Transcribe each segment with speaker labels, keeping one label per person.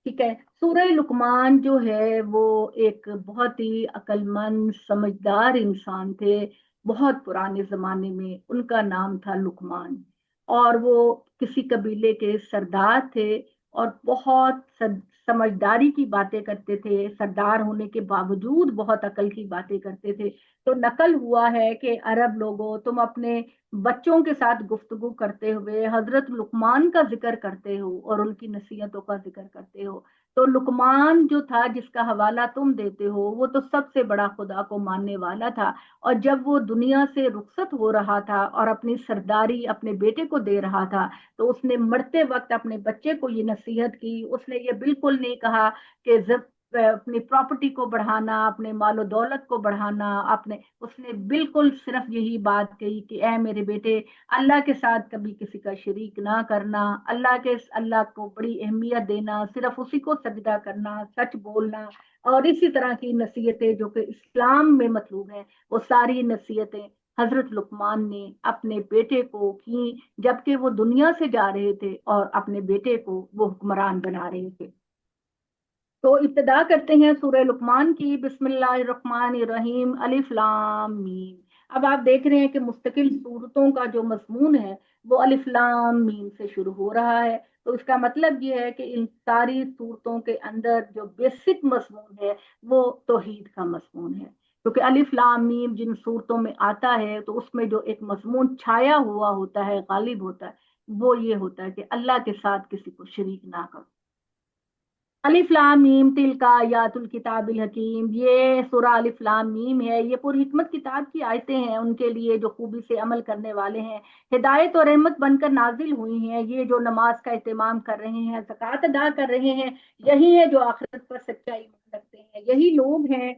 Speaker 1: ठीक है। सूरह लुकमान जो है वो एक बहुत ही अक्लमंद समझदार इंसान थे। बहुत पुराने जमाने में उनका नाम था लुकमान। और वो किसी कबीले के सरदार थे और बहुत समझदारी की बातें करते थे। सरदार होने के बावजूद बहुत अकल की बातें करते थे। तो नकल हुआ है कि अरब लोगों, तुम अपने बच्चों के साथ गुफ्तगू करते हुए हजरत लुकमान का जिक्र करते हो और उनकी नसीहतों का जिक्र करते हो। तो लुकमान जो था जिसका हवाला तुम देते हो, वो तो सबसे बड़ा खुदा को मानने वाला था। और जब वो दुनिया से रुखसत हो रहा था और अपनी सरदारी अपने बेटे को दे रहा था, तो उसने मरते वक्त अपने बच्चे को ये नसीहत की। उसने ये बिल्कुल नहीं कहा कि जब अपनी प्रॉपर्टी को बढ़ाना, अपने मालो दौलत को बढ़ाना, अपने उसने बिल्कुल सिर्फ यही बात कही कि ए मेरे बेटे, अल्लाह के साथ कभी किसी का शरीक ना करना, अल्लाह को बड़ी अहमियत देना, सिर्फ उसी को सजदा करना, सच बोलना। और इसी तरह की नसीहतें जो कि इस्लाम में मतलूब है, वो सारी नसीहतें हजरत लुकमान ने अपने बेटे को की, जबकि वो दुनिया से जा रहे थे और अपने बेटे को वो हुक्मरान बना रहे थे। तो इब्तदा करते हैं सूरह लुकमान की। बिस्मिल्लाहिर्रहमानिर्रहीम, अलिफ लाम मीम। अब आप देख रहे हैं कि मुस्तकिल सूरतों का जो मजमून है वो अलिफ लाम मीम से शुरू हो रहा है। तो इसका मतलब ये है कि इन सारी सूरतों के अंदर जो बेसिक मजमून है वो तौहीद का मजमून है। क्योंकि अलिफ लाम मीम जिन सूरतों में आता है तो उसमें जो एक मजमून छाया हुआ होता है, गालिब होता है, वो ये होता है कि अल्लाह के साथ किसी को शरीक ना करो। अलिफ लाम मीम तिलका यातुल किताबिल हकीम, ये सूरा अलिफ लाम मीम है। ये पूरी हिकमत किताब की आयतें हैं उनके लिए जो खूबी से अमल करने वाले हैं। हिदायत और रहमत बनकर नाजिल हुई हैं। ये जो नमाज का एहतमाम कर रहे हैं, ज़कात अदा कर रहे हैं, यही है जो आखिरत पर सच्चाई रखते हैं। यही लोग हैं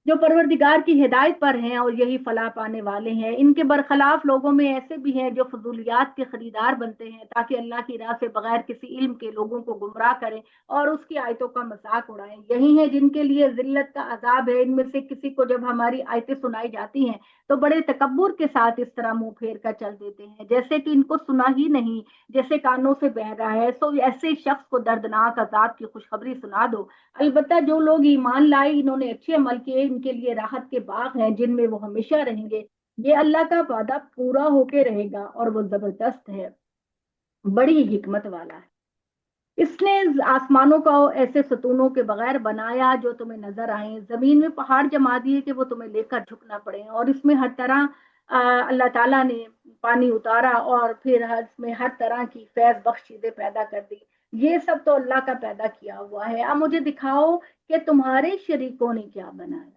Speaker 1: जो परवरदिगार की हिदायत पर हैं और यही फलाह पाने वाले हैं। इनके बरखलाफ लोगों में ऐसे भी हैं जो फजूलियात के खरीदार बनते हैं ताकि अल्लाह की राह से बगैर किसी इल्म के लोगों को गुमराह करें और उसकी आयतों का मजाक उड़ाएं। यही है जिनके लिए जिल्लत का अजाब है। इनमें से किसी को जब हमारी आयतें सुनाई जाती हैं तो बड़े तकब्बुर के साथ इस तरह मुंह फेर कर चल देते हैं जैसे कि इनको सुना ही नहीं, जैसे कानों से बह रहा है। सो ऐसे शख्स को दर्दनाक अजाब की खुशखबरी सुना दो। अलबत्ता जो लोग ईमान लाए, इन्होंने अच्छे अमल किए, इनके लिए राहत के बाग हैं जिनमें वो हमेशा रहेंगे। ये अल्लाह का वादा पूरा होके रहेगा और वो जबरदस्त है, बड़ी हिकमत वाला है। इसने आसमानों को ऐसे सतूनों के बगैर बनाया जो तुम्हें नजर आए, जमीन में पहाड़ जमा दिए कि वो तुम्हें लेकर झुकना पड़े, और इसमें हर तरह अल्लाह ताला ने पानी उतारा और फिर इसमें हर तरह की फैज बख्श चीजें पैदा कर दी। ये सब तो अल्लाह का पैदा किया हुआ है। अब मुझे दिखाओ कि तुम्हारे शरीकों ने क्या बनाया।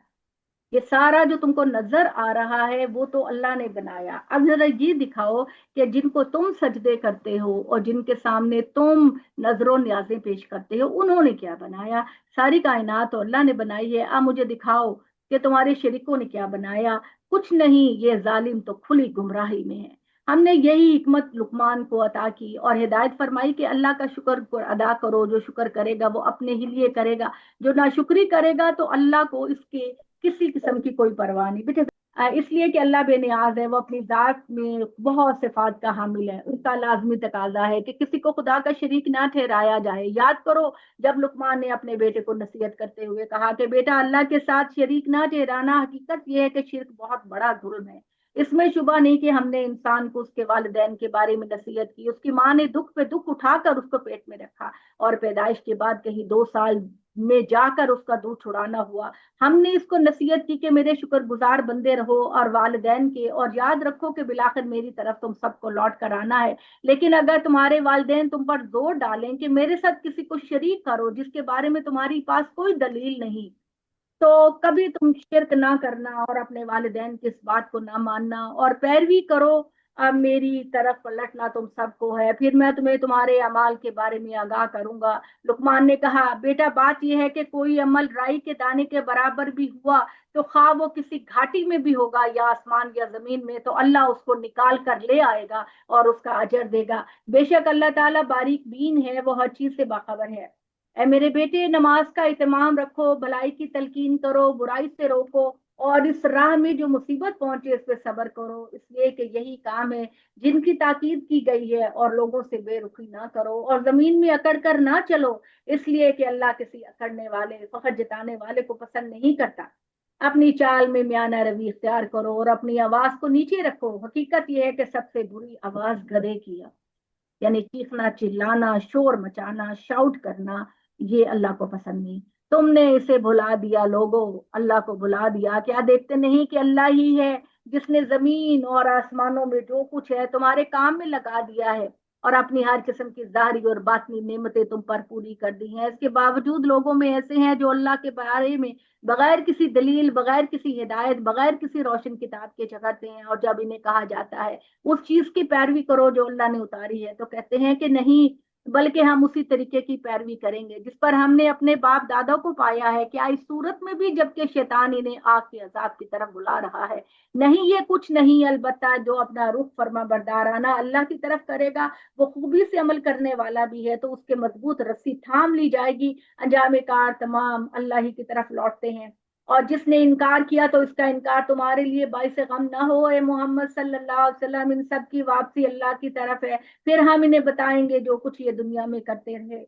Speaker 1: ये सारा जो तुमको नजर आ रहा है वो तो अल्लाह ने बनाया। अब जरा ये दिखाओ कि जिनको तुम सजदे करते हो और जिनके सामने तुम नजरों न्याजें पेश करते हो, उन्होंने क्या बनाया। सारी कायनात तो अल्लाह ने बनाई है। अब मुझे दिखाओ कि तुम्हारे शरीकों ने क्या बनाया। कुछ नहीं, ये जालिम तो खुली गुमराही में है। हमने यही हिकमत लुकमान को अता की और हिदायत फरमाई कि अल्लाह का शुक्र अदा करो। जो शुक्र करेगा वो अपने ही लिए करेगा, जो नाशुक्री करेगा तो अल्लाह को इसके किसी किस्म की कोई परवाह नहीं बेटे। इसलिए कि अल्लाह बेनियाज है, वो अपनी जात में बहुत सिफात का हामिल है। उसका लाजमी तकाजा है कि किसी को खुदा का शरीक ना ठहराया जाए। याद करो जब लुकमान ने अपने बेटे को नसीहत करते हुए कहा कि बेटा अल्लाह के साथ शरीक ना ठहराना, हकीकत यह है कि शिरक बहुत बड़ा जुल्म है। इसमें शुबा नहीं कि हमने इंसान को उसके वालिदैन के बारे में नसीहत की। उसकी माँ ने दुख पे दुख उठाकर उसको पेट में रखा और पैदाइश के बाद कहीं 2 साल में जाकर उसका दूध छुड़ाना हुआ। हमने इसको नसीहत की कि मेरे शुक्रगुजार बंदे रहो और वालिदैन के, और याद रखो कि बिलाखिर मेरी तरफ तुम सबको लौट कर आना है। लेकिन अगर तुम्हारे वालिदैन तुम पर जोर डालें कि मेरे साथ किसी को शरीक करो जिसके बारे में तुम्हारी पास कोई दलील नहीं, तो कभी तुम शिरक ना करना और अपने वालिदैन की इस बात को ना मानना और पैरवी करो। अब मेरी तरफ पलटना तुम सबको है, फिर मैं तुम्हें तुम्हारे अमाल के बारे में आगाह करूंगा। लुकमान ने कहा बेटा, बात यह है कि कोई अमल राई के दाने के बराबर भी हुआ तो खा वो किसी घाटी में भी होगा या आसमान या जमीन में, तो अल्लाह उसको निकाल कर ले आएगा और उसका अजर देगा। बेशक अल्लाह ताला बारीक बीन है, वो हर चीज से बाखबर है। ए मेरे बेटे, नमाज का इत्माम रखो, भलाई की तलकीन करो, बुराई से रोको اور اس راہ میں جو مصیبت پہنچے اس پہ صبر کرو، اس لیے کہ یہی کام ہے جن کی تاکید کی گئی ہے، اور لوگوں سے بے رخی نہ کرو اور زمین میں اکڑ کر نہ چلو، اس لیے کہ اللہ کسی اکڑنے والے، فخر جتانے والے کو پسند نہیں کرتا۔ اپنی چال میں میانہ روی اختیار کرو اور اپنی آواز کو نیچے رکھو۔ حقیقت یہ ہے کہ سب سے بری آواز گدھے کی ہے، یعنی چیخنا، چلانا، شور مچانا، شاؤٹ کرنا، یہ اللہ کو پسند نہیں۔ تم نے اسے بھلا دیا لوگوں، اللہ کو بھلا دیا۔ کیا دیکھتے نہیں کہ اللہ ہی ہے جس نے زمین اور آسمانوں میں جو کچھ ہے تمہارے کام میں لگا دیا ہے، اور اپنی ہر قسم کی ظاہری اور باطنی نعمتیں تم پر پوری کر دی ہیں۔ اس کے باوجود لوگوں میں ایسے ہیں جو اللہ کے بارے میں بغیر کسی دلیل، بغیر کسی ہدایت، بغیر کسی روشن کتاب کے جھگڑتے ہیں، اور جب انہیں کہا جاتا ہے اس چیز کی پیروی کرو جو اللہ نے اتاری ہے، تو کہتے ہیں کہ نہیں، بلکہ ہم اسی طریقے کی پیروی کریں گے جس پر ہم نے اپنے باپ دادا کو پایا ہے۔ کیا اس صورت میں بھی جبکہ شیطان انہیں آگ کے عذاب کی طرف بلا رہا ہے؟ نہیں، یہ کچھ نہیں، البتہ جو اپنا رخ فرما بردارانہ اللہ کی طرف کرے گا وہ خوبی سے عمل کرنے والا بھی ہے، تو اس کے مضبوط رسی تھام لی جائے گی۔ انجام کار تمام اللہ ہی کی طرف لوٹتے ہیں۔ اور جس نے انکار کیا تو اس کا انکار تمہارے لیے باعث غم نہ ہو، اے محمد صلی اللہ علیہ وسلم، ان سب کی واپسی اللہ کی طرف ہے، پھر ہم انہیں بتائیں گے جو کچھ یہ دنیا میں کرتے رہے۔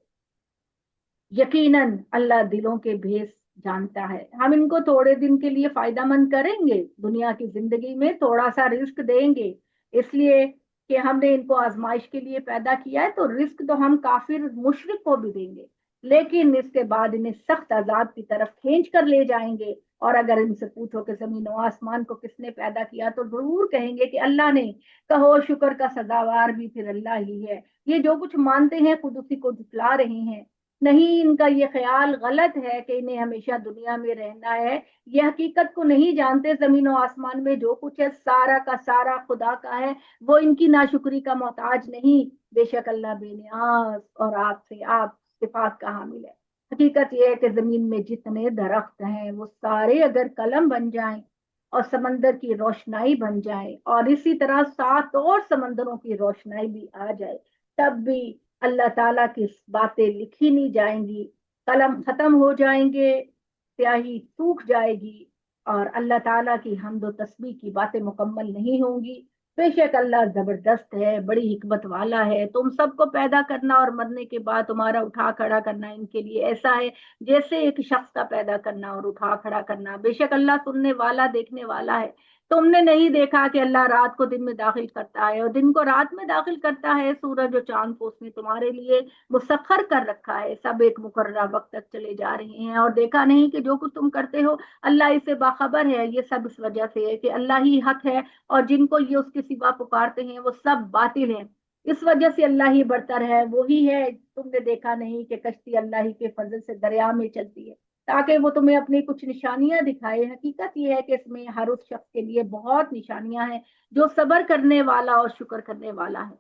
Speaker 1: یقیناً اللہ دلوں کے بھیس جانتا ہے۔ ہم ان کو تھوڑے دن کے لیے فائدہ مند کریں گے، دنیا کی زندگی میں تھوڑا سا رزق دیں گے، اس لیے کہ ہم نے ان کو آزمائش کے لیے پیدا کیا ہے، تو رزق تو ہم کافر مشرک کو بھی دیں گے، لیکن اس کے بعد انہیں سخت عذاب کی طرف کھینچ کر لے جائیں گے۔ اور اگر ان سے پوچھو کہ زمین و آسمان کو کس نے پیدا کیا تو ضرور کہیں گے کہ اللہ نے۔ کہو شکر کا سزاوار بھی پھر اللہ ہی ہے۔ یہ جو کچھ مانتے ہیں خود اسی کو جھٹلا رہے ہیں۔ نہیں، ان کا یہ خیال غلط ہے کہ انہیں ہمیشہ دنیا میں رہنا ہے، یہ حقیقت کو نہیں جانتے۔ زمین و آسمان میں جو کچھ ہے سارا کا سارا خدا کا ہے، وہ ان کی ناشکری کا محتاج نہیں۔ بے شک اللہ بے نیاز اور آپ صفات کا حامل ہے۔ حقیقت یہ ہے کہ زمین میں جتنے درخت ہیں وہ سارے اگر قلم بن جائیں اور سمندر کی روشنائی بن جائے، اور اسی طرح 7 اور سمندروں کی روشنائی بھی آ جائے، تب بھی اللہ تعالیٰ کی باتیں لکھی نہیں جائیں گی، قلم ختم ہو جائیں گے، سیاہی سوکھ جائے گی، اور اللہ تعالیٰ کی حمد و تسبیح کی باتیں مکمل نہیں ہوں گی۔ بے شک اللہ زبردست ہے، بڑی حکمت والا ہے۔ تم سب کو پیدا کرنا اور مرنے کے بعد تمہارا اٹھا کھڑا کرنا ان کے لیے ایسا ہے جیسے ایک شخص کا پیدا کرنا اور اٹھا کھڑا کرنا۔ بے شک اللہ سننے والا، دیکھنے والا ہے۔ تم نے نہیں دیکھا کہ اللہ رات کو دن میں داخل کرتا ہے اور دن کو رات میں داخل کرتا ہے؟ سورج اور چاند کو اس نے تمہارے لیے مسخر کر رکھا ہے، سب ایک مقررہ وقت تک چلے جا رہے ہیں، اور دیکھا نہیں کہ جو کچھ تم کرتے ہو اللہ اسے باخبر ہے۔ یہ سب اس وجہ سے ہے کہ اللہ ہی حق ہے، اور جن کو یہ اس کے سوا پکارتے ہیں وہ سب باطل ہیں۔ اس وجہ سے اللہ ہی برتر ہے، وہی ہے۔ تم نے دیکھا نہیں کہ کشتی اللہ ہی کے فضل سے دریا میں چلتی ہے تاکہ وہ تمہیں اپنی کچھ نشانیاں دکھائے۔ حقیقت یہ ہے کہ اس میں ہر اس شخص کے لیے بہت نشانیاں ہیں جو صبر کرنے والا اور شکر کرنے والا ہے۔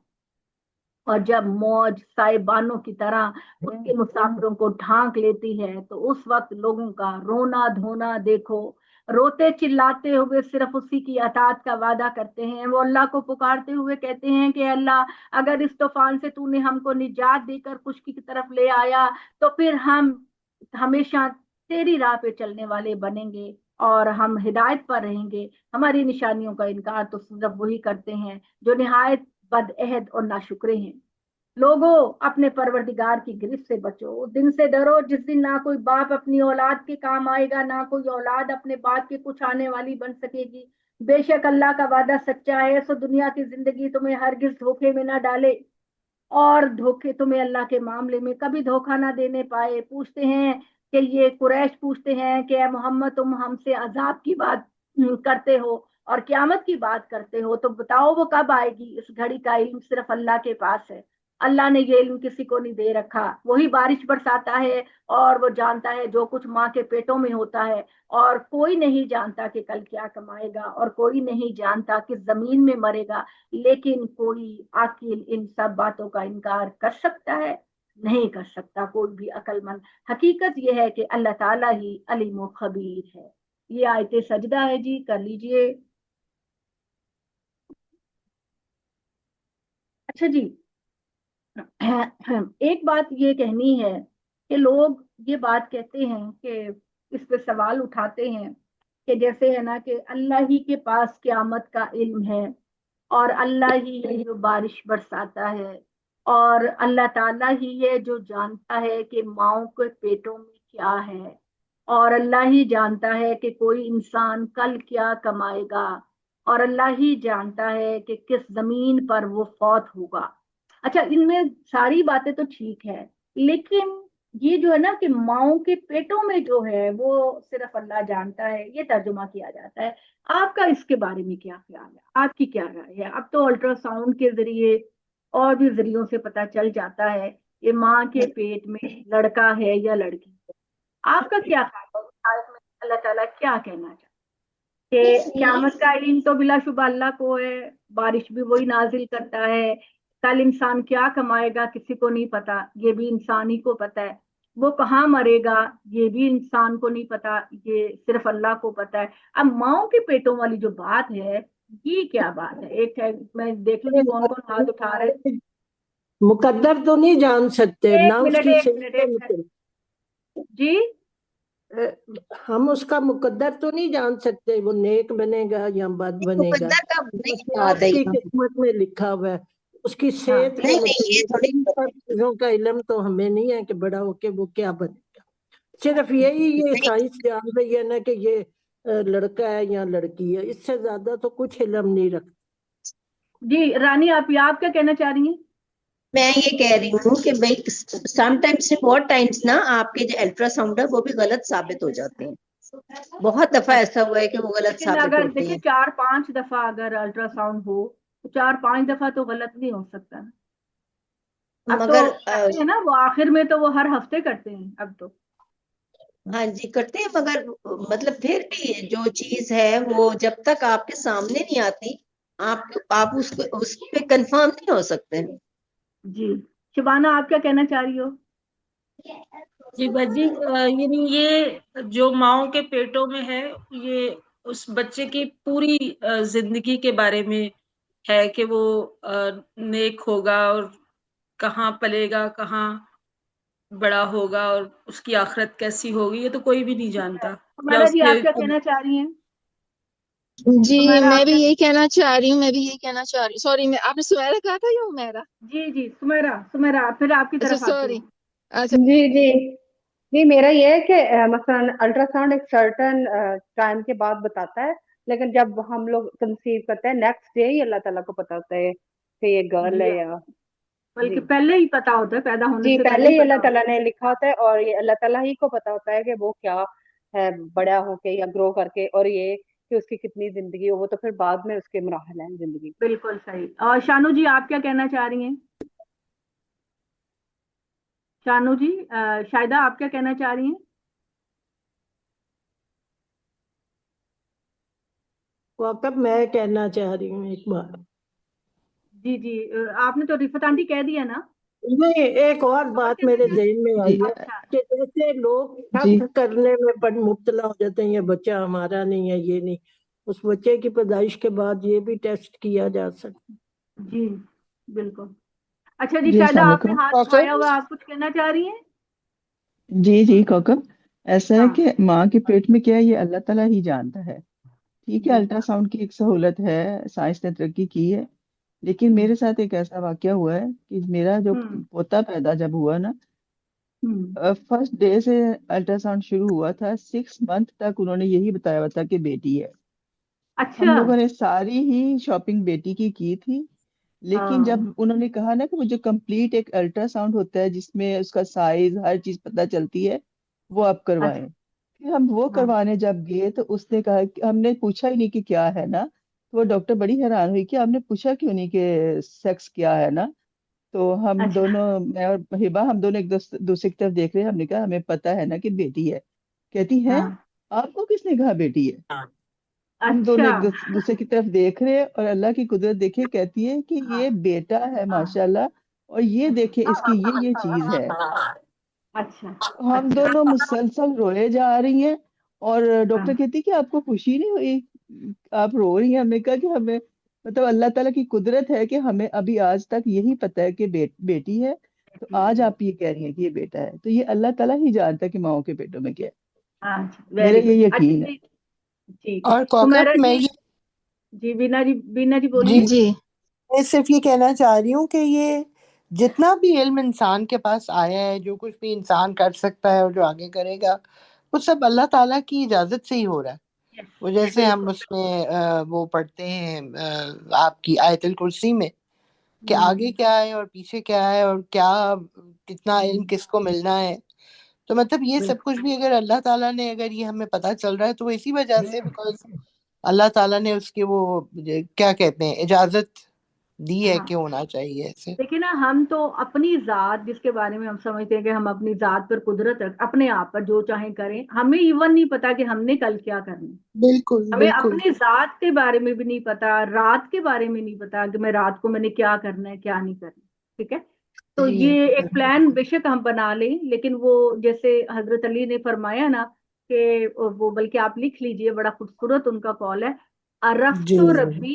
Speaker 1: اور جب موج سائبانوں کی طرح اس کے مسافروں کو ڈھانک لیتی ہے تو اس وقت لوگوں کا رونا دھونا دیکھو۔ روتے چلاتے ہوئے صرف اسی کی اطاعت کا وعدہ کرتے ہیں، وہ اللہ کو پکارتے ہوئے کہتے ہیں کہ اللہ، اگر اس طوفان سے تو نے ہم کو نجات دے کر خشکی کی طرف لے آیا تو پھر ہم ہمیشہ تیری راہ پہ چلنے والے بنیں گے اور ہم ہدایت پر رہیں گے۔ ہماری نشانیوں کا انکار تو صرف وہی کرتے ہیں جو نہایت بد عہد اور ناشکرے ہیں۔ لوگوں، اپنے پروردگار کی گرفت سے بچو، دن سے ڈرو جس دن نہ کوئی باپ اپنی اولاد کے کام آئے گا، نہ کوئی اولاد اپنے باپ کے کچھ آنے والی بن سکے گی۔ بے شک اللہ کا وعدہ سچا ہے، سو دنیا کی زندگی تمہیں ہرگز دھوکے میں نہ ڈالے، اور دھوکے تمہیں اللہ کے معاملے میں کبھی دھوکہ نہ دینے پائے۔ پوچھتے ہیں کہ یہ قریش پوچھتے ہیں کہ اے محمد، تم ہم سے عذاب کی بات کرتے ہو اور قیامت کی بات کرتے ہو، تو بتاؤ وہ کب آئے گی؟ اس گھڑی کا علم صرف اللہ کے پاس ہے، اللہ نے یہ علم کسی کو نہیں دے رکھا۔ وہی بارش برساتا ہے اور وہ جانتا ہے جو کچھ ماں کے پیٹوں میں ہوتا ہے، اور کوئی نہیں جانتا کہ کل کیا کمائے گا، اور کوئی نہیں جانتا کہ زمین میں مرے گا، لیکن کوئی عاقل ان سب باتوں کا انکار کر سکتا ہے؟ نہیں کر سکتا کوئی بھی عقل مند۔ حقیقت یہ ہے کہ اللہ تعالیٰ ہی علیم و خبیر ہے۔ یہ آیت سجدہ ہے جی، کر لیجئے۔ اچھا جی، ایک بات یہ کہنی ہے کہ لوگ یہ بات کہتے ہیں کہ اس پہ سوال اٹھاتے ہیں کہ جیسے ہے نا کہ اللہ ہی کے پاس قیامت کا علم ہے، اور اللہ ہی ہے جو بارش برساتا ہے، اور اللہ تعالیٰ ہی ہے جو جانتا ہے کہ ماؤں کے پیٹوں میں کیا ہے، اور اللہ ہی جانتا ہے کہ کوئی انسان کل کیا کمائے گا، اور اللہ ہی جانتا ہے کہ کس زمین پر وہ فوت ہوگا۔ اچھا، ان میں ساری باتیں تو ٹھیک ہے، لیکن یہ جو ہے نا کہ ماؤں کے پیٹوں میں جو ہے وہ صرف اللہ جانتا ہے، یہ ترجمہ کیا جاتا ہے۔ آپ کا اس کے بارے میں کیا خیال ہے؟ آپ کی کیا رائے ہے؟ اب تو الٹرا ساؤنڈ کے ذریعے اور بھی ذریعوں سے پتہ چل جاتا ہے کہ ماں کے پیٹ میں لڑکا ہے یا لڑکی ہے۔ آپ کا کیا خیال ہے اس آیت میں اللہ تعالیٰ کیا کہنا چاہتا ہے؟ کہ قیامت کا علم تو بلا شبہ اللہ کو ہے، بارش بھی وہی نازل کرتا ہے، کل انسان کیا کمائے گا کسی کو نہیں پتا، یہ بھی انسان ہی کو پتا ہے، وہ کہاں مرے گا یہ بھی انسان کو نہیں پتا، یہ صرف اللہ کو پتا ہے۔ اب ماؤں کے پیٹوں والی جو بات ہے، یہ کیا بات ہے؟ ایک ہے، میں دیکھ لوں گی کون کون ہاتھ اٹھا رہے ہیں۔
Speaker 2: مقدر تو نہیں جان سکتے نہ
Speaker 1: ایک
Speaker 2: اس
Speaker 1: منٹ
Speaker 2: کی
Speaker 1: ایک
Speaker 2: صحت
Speaker 1: منٹ
Speaker 2: کے
Speaker 1: ایک منٹ
Speaker 2: متعلق۔
Speaker 1: جی،
Speaker 2: ہم اس کا مقدر تو نہیں جان سکتے، وہ نیک بنے گا یا بد بنے گا،
Speaker 3: مقدر کا
Speaker 2: وہ
Speaker 3: نہیں
Speaker 2: کیا
Speaker 3: بات
Speaker 2: اس
Speaker 3: ہے
Speaker 2: کی
Speaker 3: یہاں پہ۔
Speaker 2: قسمت میں لکھا ہوا ہے، اس کی
Speaker 1: ہاں
Speaker 2: صحت کے
Speaker 3: نہیں نہیں، یہ
Speaker 2: متعلق
Speaker 3: تھوڑی
Speaker 2: ان سب چیزوں کا علم تو ہمیں نہیں ہے کہ بڑا ہو کے وہ کیا بنے گا۔ صرف یہی یہ
Speaker 3: نہیں،
Speaker 2: سائنس جان رہی ہے نا کہ یہ لڑکا ہے یا لڑکی ہے، اس سے زیادہ تو کچھ علم نہیں رکھتا۔
Speaker 1: جی رانی، آپ کیا کہنا چاہ رہی ہیں؟
Speaker 3: میں یہ کہہ رہی ہوں کہ بھائی سم ٹائمس سے بہت ٹائمس نا آپ کے جو الٹرا ساؤنڈ ہے وہ بھی غلط ثابت ہو جاتے ہیں، بہت دفعہ ایسا ہوا ہے کہ وہ غلط
Speaker 1: لیکن
Speaker 3: ثابت
Speaker 1: اگر
Speaker 3: ہوتے
Speaker 1: دیکھیں
Speaker 3: ہیں۔
Speaker 1: 4-5 دفعہ اگر الٹرا ساؤنڈ ہو تو 4-5 دفعہ تو غلط نہیں ہو سکتا نا۔ اب تو
Speaker 3: مگر
Speaker 1: کرتے ہیں نا وہ آخر میں، تو وہ ہر ہفتے کرتے ہیں اب تو۔
Speaker 3: ہاں جی کرتے ہیں، مگر مطلب پھر بھی جو چیز ہے وہ جب تک آپ کے سامنے نہیں آتی آپ اس پہ کنفرم نہیں ہو سکتے۔
Speaker 1: جی شبانہ، آپ کیا کہنا چاہ رہی ہو؟
Speaker 4: جی بجی، یعنی یہ جو ماؤں کے پیٹوں میں ہے، یہ اس بچے کی پوری زندگی کے بارے میں ہے کہ وہ نیک ہوگا اور کہاں پلے گا، کہاں بڑا ہوگا، اور اس کی آخرت کیسی ہوگی، یہ تو کوئی بھی نہیں جانتا۔ یا
Speaker 1: ہمارا
Speaker 4: اس
Speaker 1: جی
Speaker 4: کے
Speaker 1: آپ کیا کہنا چاہ رہی ہیں؟
Speaker 5: جی
Speaker 1: ہمارا
Speaker 5: میں
Speaker 1: آپ
Speaker 5: بھی
Speaker 1: کیا؟
Speaker 5: یہی کہنا چاہ رہی ہوں، سوری، آپ نے سمیرا کہا تھا یا میرا؟
Speaker 1: جی سمیرا پھر آپ کی
Speaker 5: اچھا
Speaker 1: طرف آتی
Speaker 5: سوری،
Speaker 1: ہوں۔
Speaker 5: اچھا
Speaker 6: جی جی جی، میرا یہ ہے کہ مثلا الٹرا ساؤنڈ ایک سرٹن ٹائم کے بعد بتاتا ہے، لیکن جب ہم لوگ کنسیو کرتے ہیں نیکسٹ ڈے ہی اللہ تعالیٰ کو پتا ہوتا ہے کہ یہ گرل
Speaker 1: جی
Speaker 6: ہے یا
Speaker 1: بلکہ
Speaker 6: جی
Speaker 1: پہلے ہی پتا ہوتا ہے، پیدا ہونے
Speaker 6: جی
Speaker 1: سے پہلے
Speaker 6: پہلے
Speaker 1: ہی
Speaker 6: ہی
Speaker 1: پتا
Speaker 6: اللہ
Speaker 1: ہوتا
Speaker 6: تعالیٰ نے لکھا ہوتا ہے، اور یہ اللہ تعالیٰ ہی کو پتا ہوتا ہے کہ وہ کیا ہے بڑا ہو کے یا گرو کر کے، اور یہ کہ اس کی کتنی زندگی ہو، وہ تو پھر بعد میں اس کے مراحل ہیں زندگی
Speaker 1: ہے۔ بالکل صحیح۔ اور شانو جی آپ کیا کہنا چاہ رہی ہیں؟ شانو جی، شاہدہ آپ کیا کہنا چاہ رہی ہیں؟
Speaker 2: واقعہ میں کہنا چاہ رہی ہوں ایک بار،
Speaker 1: جی آپ نے تو رفت آنٹی کہہ دیا نا۔
Speaker 2: نہیں ایک اور
Speaker 1: اور
Speaker 2: بات
Speaker 1: کیا
Speaker 2: میرے
Speaker 1: کہنا؟
Speaker 2: ذہن میں
Speaker 4: جی
Speaker 2: آئی ہے
Speaker 1: اچھا
Speaker 2: کہ جیسے لوگ
Speaker 4: جی
Speaker 2: شک کرنے میں بڑھ مبتلا ہو جاتے ہیں، یہ بچہ ہمارا نہیں ہے، یہ نہیں، اس بچے کی پیدائش کے بعد یہ بھی ٹیسٹ کیا جا سکتا۔
Speaker 1: جی بالکل۔ اچھا جی،
Speaker 7: جی
Speaker 1: شاہدہ
Speaker 7: السلام
Speaker 1: آپ نے
Speaker 7: علیکم
Speaker 1: ہاتھ اٹھایا ہوا، آپ کچھ کہنا چاہ رہی ہیں؟
Speaker 7: جی کوکب، ایسا ہے
Speaker 1: ہاں
Speaker 7: کہ ماں کے پیٹ میں کیا ہے یہ اللہ تعالیٰ ہی جانتا ہے۔ ٹھیک ہے،
Speaker 1: جی
Speaker 7: الٹرا ساؤنڈ کی ایک سہولت ہے، سائنس نے ترقی کی ہے، لیکن
Speaker 1: ہوں
Speaker 7: میرے ساتھ ایک ایسا واقعہ ہوا ہے کہ میرا جو
Speaker 1: ہوں
Speaker 7: پوتا پیدا جب ہوا نا،
Speaker 1: ہوں
Speaker 7: فرسٹ ڈے سے الٹرا ساؤنڈ شروع ہوا تھا، 6 منتھ تک انہوں نے یہی بتایا ہوا تھا کہ بیٹی ہے۔ ہم
Speaker 1: اچھا
Speaker 7: لوگوں نے ساری ہی شاپنگ بیٹی کی تھی، لیکن
Speaker 1: ہاں
Speaker 7: جب انہوں نے کہا نا کہ وہ جو کمپلیٹ ایک الٹرا ساؤنڈ ہوتا ہے جس میں اس کا سائز ہر چیز پتہ چلتی ہے، وہ آپ
Speaker 1: اچھا
Speaker 7: کروائیں، پھر ہم وہ
Speaker 1: ہاں
Speaker 7: کروانے جب گئے تو اس نے کہا کہ ہم نے پوچھا ہی نہیں کہ کیا ہے نا، تو وہ ڈاکٹر بڑی حیران ہوئی کہ ہم نے پوچھا کیوں نہیں کہ سیکس کیا ہے نا، تو ہم
Speaker 1: اچھا
Speaker 7: دونوں، میں اور ہبا، ہم دونوں ایک دوسرے کی طرف دیکھ رہے ہیں، ہم نے کہا ہمیں پتا ہے نا کہ بیٹی ہے، کہتی ہے
Speaker 1: ہاں
Speaker 7: آپ کو کس نے کہا بیٹی ہے؟ ہم دونوں
Speaker 1: اچھا
Speaker 7: ایک دوسرے کی طرف دیکھ رہے ہیں، اور اللہ کی قدرت دیکھے، کہتی ہے کہ
Speaker 1: ہاں
Speaker 7: یہ بیٹا ہے
Speaker 1: ہاں
Speaker 7: ماشاءاللہ، اور یہ دیکھے اس کی یہ چیز ہے۔
Speaker 1: اچھا
Speaker 7: ہم
Speaker 1: اچھا
Speaker 7: دونوں مسلسل روئے جا رہی ہیں، اور
Speaker 1: ہاں
Speaker 7: ڈاکٹر کہتی کہ آپ کو خوشی نہیں ہوئی، آپ رو رہی ہیں؟ ہم نے کہا کہ ہمیں مطلب اللہ تعالیٰ کی قدرت ہے کہ ہمیں ابھی آج تک یہی پتا ہے کہ بیٹی ہے، تو آج آپ یہ کہہ رہی ہیں کہ یہ بیٹا ہے، تو یہ اللہ تعالیٰ ہی جانتا ہے کہ ماؤں کے پیٹوں میں کیا ہے،
Speaker 1: ہاں
Speaker 7: میرا
Speaker 1: ویری گڈ۔
Speaker 7: یہ
Speaker 1: اچھا
Speaker 7: یقین ہے۔
Speaker 1: جی ٹھیک ہے
Speaker 8: اور کوکب
Speaker 1: हुमैरा
Speaker 8: میں
Speaker 1: जी। जी बीना जी
Speaker 8: जी
Speaker 1: बोलिए।
Speaker 5: जी
Speaker 8: मैं सिर्फ ये कहना चाह रही हूँ कि ये जितना भी इल्म इंसान के पास आया है, जो कुछ भी इंसान कर सकता है और जो आगे करेगा, वो सब अल्लाह ताला की इजाजत से ही हो रहा है।
Speaker 1: यस
Speaker 8: वो जैसे हम
Speaker 1: बिल्कुल।
Speaker 8: उसमें वो पढ़ते हैं आपकी आयतुल कुर्सी में कि आगे क्या है और पीछे क्या है और क्या कितना इल्म किसको मिलना है। तो मतलब ये सब कुछ भी अगर अल्लाह ताला ने, अगर ये हमें पता चल रहा है तो वो इसी वजह से, बिकॉज अल्लाह ताला ने उसकी वो क्या कहते हैं इजाजत दी है
Speaker 1: हाँ
Speaker 8: कि होना चाहिए ऐसे।
Speaker 1: देखिए ना, हम तो अपनी जात जिसके बारे में हम समझते हैं कि हम अपनी जात पर कुदरत अपने आप पर जो चाहें करें, हमें इवन नहीं पता कि हमने कल क्या करना है।
Speaker 8: बिल्कुल
Speaker 1: हमें
Speaker 8: बिल्कुल
Speaker 1: अपनी जात के बारे में भी नहीं पता, रात के बारे में नहीं पता कि मैं रात को मैंने क्या करना है क्या नहीं करना। ठीक है, तो
Speaker 8: जी
Speaker 1: ये एक प्लान बेशक हम बना लें, लेकिन वो जैसे हजरत अली ने फरमाया ना कि वो, बल्कि आप लिख लीजिए, बड़ा खूबसूरत उनका कॉल है,
Speaker 8: जी
Speaker 1: अरफ्तो रब्बी,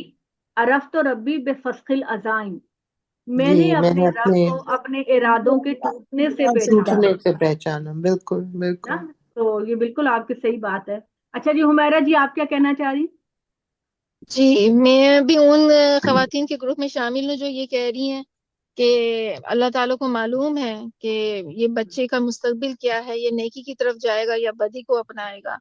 Speaker 1: अरफ्तो रब्बी बेफस्खिल अजाइम,
Speaker 8: जी
Speaker 1: मैंने
Speaker 8: मैंने
Speaker 1: अपने रब
Speaker 8: अपने
Speaker 1: को अपने इरादों के टूटने से पहचाना
Speaker 8: टूटने से पहचाना। बिल्कुल
Speaker 1: ना।
Speaker 8: बिल्कुल।
Speaker 1: तो ये बिल्कुल आपकी सही बात है। अच्छा जी हुमैरा जी, आप क्या कहना चाह रही?
Speaker 5: जी मैं भी उन खवातीन के ग्रुप में शामिल हूँ जो ये कह रही हैं कि अल्लाह ताला को मालूम है कि ये बच्चे का मुस्तकबिल क्या है, ये नेकी की तरफ जाएगा या बदी को अपनाएगा।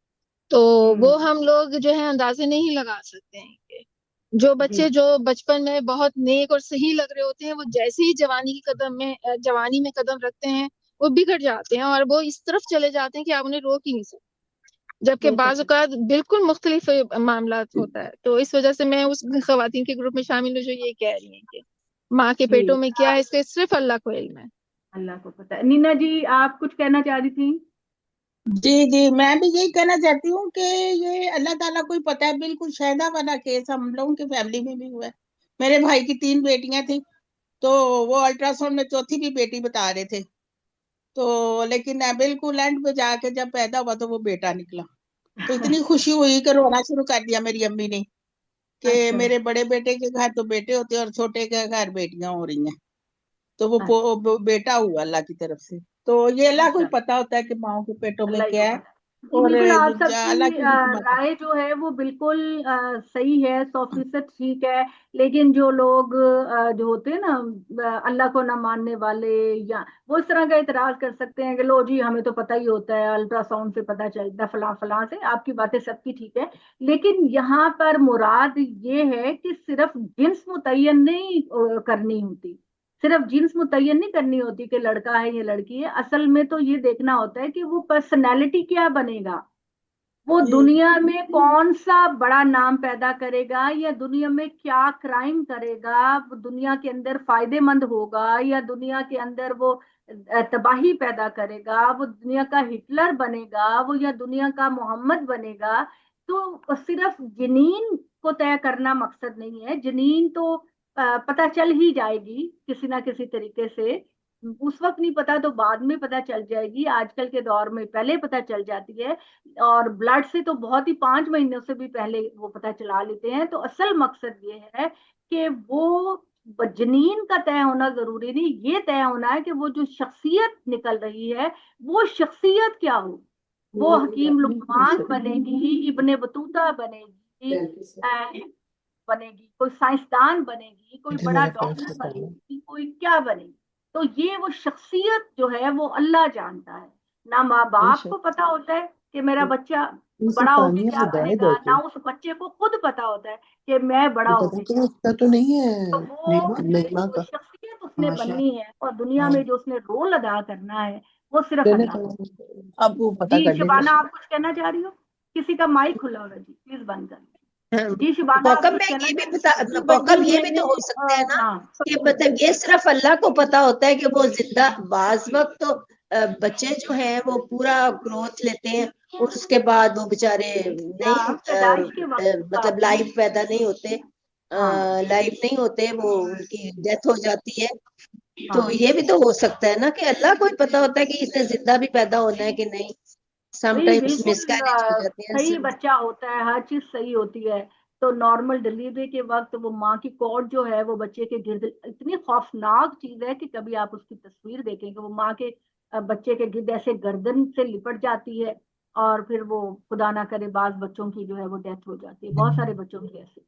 Speaker 5: तो वो हम लोग जो है अंदाजे नहीं लगा सकते हैं कि जो
Speaker 1: जी
Speaker 5: बच्चे जो बचपन में बहुत नेक और सही लग रहे होते हैं, वो जैसे ही जवानी में कदम रखते हैं वो बिगड़ जाते हैं और वो इस तरफ चले जाते हैं कि आप उन्हें रोक ही नहीं सकते। जबकि
Speaker 1: रोक
Speaker 5: बाज़ औक़ात बिल्कुल मुख्तलिफ मामला होता है। तो इस वजह से मैं उस खवातीन के ग्रुप में शामिल हूँ जो ये कह रही हैं कि माँ के
Speaker 1: जी
Speaker 5: पेटों में क्या है इसका सिर्फ अल्लाह को इल्म है।
Speaker 1: अल्लाह को पता है। नीना जी, आप कुछ कहना चाह रही थी?
Speaker 9: जी जी, मैं भी यही कहना चाहती हूँ कि ये अल्लाह ताला को ही पता है। बिल्कुल शाहिदा वाला केस हम लोगों की फैमिली में भी हुआ है। मेरे भाई की 3 बेटियां थी, तो वो अल्ट्रासाउंड में चौथी भी बेटी बता रहे थे। तो लेकिन बिल्कुल एंड पे जाके जब पैदा हुआ तो वो बेटा निकला। तो इतनी खुशी हुई कि रोना शुरू कर दिया मेरी अम्मी ने कि
Speaker 1: अच्छा
Speaker 9: मेरे बड़े बेटे के घर तो बेटे होते हैं और छोटे के घर बेटियां हो रही हैं। तो वो
Speaker 1: अच्छा
Speaker 9: बेटा हुआ अल्लाह की तरफ से। तो ये अल्लाह को ही
Speaker 1: अच्छा,
Speaker 9: पता होता है कि माओ के पेटों में
Speaker 1: अल्लाह ही को
Speaker 9: क्या है,
Speaker 1: पता है। जी
Speaker 9: और
Speaker 1: बिल्कुल, आप
Speaker 9: अल्लाह
Speaker 1: सबकी
Speaker 9: की हिकमत है।
Speaker 1: राय जो है वो बिल्कुल सही है, 100% ठीक है। लेकिन जो लोग जो होते हैं ना, अल्लाह को ना मानने वाले, या वो इस तरह का इतराज कर सकते हैं कि लो जी हमें तो पता ही होता है, अल्ट्रासाउंड से पता चलता है, फलां फलां से। आपकी बातें सबकी ठीक है, लेकिन यहाँ पर मुराद ये है कि सिर्फ जिन्स मुतय्यन नहीं करनी होती, सिर्फ जिन्स मुतय्यन नहीं करनी होती कि लड़का है या लड़की है। असल में तो ये देखना होता है कि वो पर्सनैलिटी क्या बनेगा, वो दुनिया में कौन सा बड़ा नाम पैदा करेगा, या दुनिया में क्या क्राइम करेगा, वो दुनिया के अंदर फायदेमंद होगा या दुनिया के अंदर वो तबाही पैदा करेगा, वो दुनिया का हिटलर बनेगा वो, या दुनिया का मोहम्मद बनेगा। तो सिर्फ जनीन को तय करना मकसद नहीं है। जनीन तो पता चल ही जाएगी किसी ना किसी तरीके से, उस वक्त नहीं पता तो बाद में पता चल जाएगी, आजकल के दौर में पहले पता चल जाती है। और ब्लड से तो बहुत ही 5 महीनों से भी पहले वो पता चला लेते हैं। तो असल मकसद ये है कि वो जनीन का तय होना जरूरी नहीं, ये तय होना है कि वो जो शख्सियत निकल रही है वो शख्सियत क्या हो। वो हकीम
Speaker 5: बिल्कुल
Speaker 1: लुकमान
Speaker 5: सही।
Speaker 1: बनेगी, इब्ने बतूता बनेगी, बनेगी, कोई साइंसदान बनेगी, कोई
Speaker 8: इधर
Speaker 1: बड़ा
Speaker 8: मेरा पर्स
Speaker 1: डॉक्टर
Speaker 8: निकालो।
Speaker 1: बनेगी, कोई क्या बनेगी। तो ये वो शख्सियत जो है वो अल्लाह जानता है। ना माँ बाप को
Speaker 5: बेशक
Speaker 1: पता होता है कि मेरा बच्चा
Speaker 8: ये सब
Speaker 1: बड़ा होके
Speaker 8: पानी है,
Speaker 1: क्या
Speaker 8: वो दाएं
Speaker 1: बनेगा,
Speaker 8: दर्द है।
Speaker 1: ना उस बच्चे को खुद पता होता है कि मैं बड़ा
Speaker 8: ये पता
Speaker 1: होके
Speaker 8: चला
Speaker 1: क्या।
Speaker 8: उसका तो नहीं है,
Speaker 1: तो वो
Speaker 8: नईमा
Speaker 1: जो
Speaker 8: का।
Speaker 1: शख्सियत उसने
Speaker 8: हाँ
Speaker 1: बननी है और दुनिया
Speaker 8: हाँ
Speaker 1: में जो उसने रोल अदा करना है वो सिर्फ
Speaker 8: देने
Speaker 1: अल्लाह
Speaker 8: का,
Speaker 1: को।
Speaker 8: अब वो पता
Speaker 1: जी
Speaker 8: कर लेगा।
Speaker 1: शिबाना, आप कुछ कहना चाह रही हो? किसी का माइक खुला होगा जी, प्लीज बंद कर। जी शिबाना, आप
Speaker 3: कौकब
Speaker 1: कुछ
Speaker 3: में
Speaker 1: कहना
Speaker 3: ये भी
Speaker 1: चाह
Speaker 3: बता,
Speaker 4: जी
Speaker 3: कौकब
Speaker 4: बच्ची
Speaker 3: ये भी
Speaker 4: मैंने
Speaker 3: तो हो सकता है ना
Speaker 1: हाँ
Speaker 3: कि मतलब ये सिर्फ अल्लाह को पता होता है कि वो जिंदा, बाज वक्त तो बच्चे जो हैं वो पूरा ग्रोथ लेते हैं और उसके बाद वो बेचारे नहीं
Speaker 1: हाँ, पैदाइश के वक्त की
Speaker 3: मतलब
Speaker 1: बात है।
Speaker 3: लाइव पैदा नहीं होते,
Speaker 1: हाँ
Speaker 3: लाइव नहीं होते, वो उनकी डेथ हो जाती है। तो
Speaker 1: हाँ
Speaker 3: ये भी तो हो सकता है ना कि अल्लाह को ही पता होता है कि इसने जिंदा भी पैदा होना है कि नहीं।
Speaker 1: नहीं,
Speaker 3: समटाइम्स
Speaker 1: बिल्कुल
Speaker 3: मिसकैरेज हो जाते हैं।
Speaker 1: सही बच्चा होता है, हर चीज सही होती है। तो नॉर्मल डिलीवरी के वक्त वो माँ की कॉर्ड जो है वो बच्चे के गिर्द इतनी खौफनाक चीज है कि कभी आप उसकी तस्वीर देखेंगे, वो माँ के बच्चे के गिर्द ऐसे गर्दन से लिपट जाती है اور پھر وہ خدا نہ کرے بعض بچوں کی جو ہے وہ ڈیتھ ہو جاتی ہے، بہت سارے بچوں کی ایسے